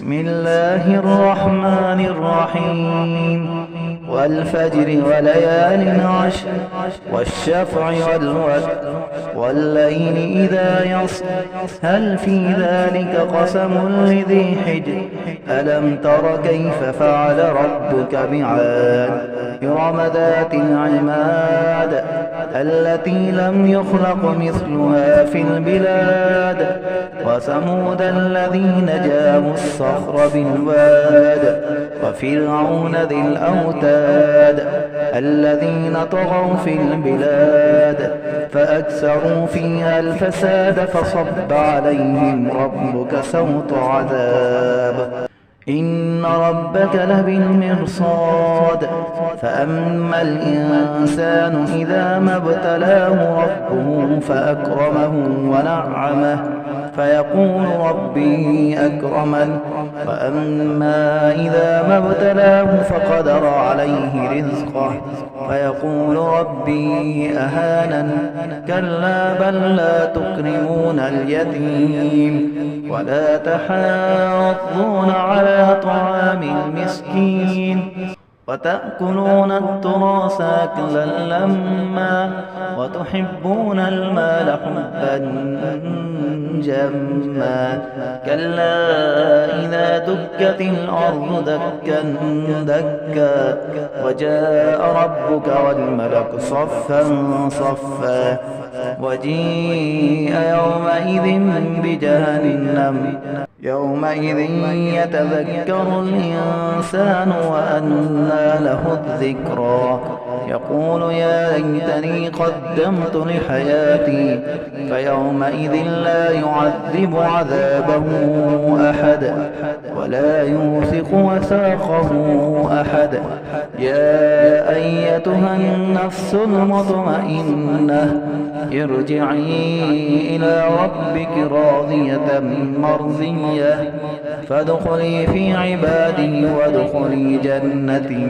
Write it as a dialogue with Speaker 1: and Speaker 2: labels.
Speaker 1: بسم الله الرحمن الرحيم والفجر وليال عشر والشفع والوتر والليل إذا يسر هل في ذلك قسم لذي حجر ألم تر كيف فعل ربك بعاد إرم ذات العماد التي لم يخلق مثلها في البلاد وثمود الذين جابوا الصخر بالواد وفرعون ذي الأوتاد الذين طغوا في البلاد فأكثروا فيها الفساد فصب عليهم ربك سوط عذاب إن ربك لبالمرصاد فأما الإنسان إذا ما ابتلاه ربه فأكرمه ونعمه فيقول ربي أكرمن وأما إذا ما ابتلاه فقدر عليه رزقه فيقول ربي أهانن كلا بل لا تكرمون اليتيم ولا تحاضون على طعام المسكين وتأكلون التراث أكلا لما وتحبون المال حبا جما كلا إذا دكت الأرض دكا دكا وجاء ربك والملك صفا صفا وجيء يومئذ بجهنم يومئذ يتذكر الإنسان وأنى له الذكرى يقول يا ليتني قدمت لحياتي فيومئذ لا يعذب عذابه أحد ولا يوثق وثاقه أحد يا أيتها النفس المطمئنة ارجعي إلى ربك راضية مرضية فادخلي في عبادي وادخلي جنتي.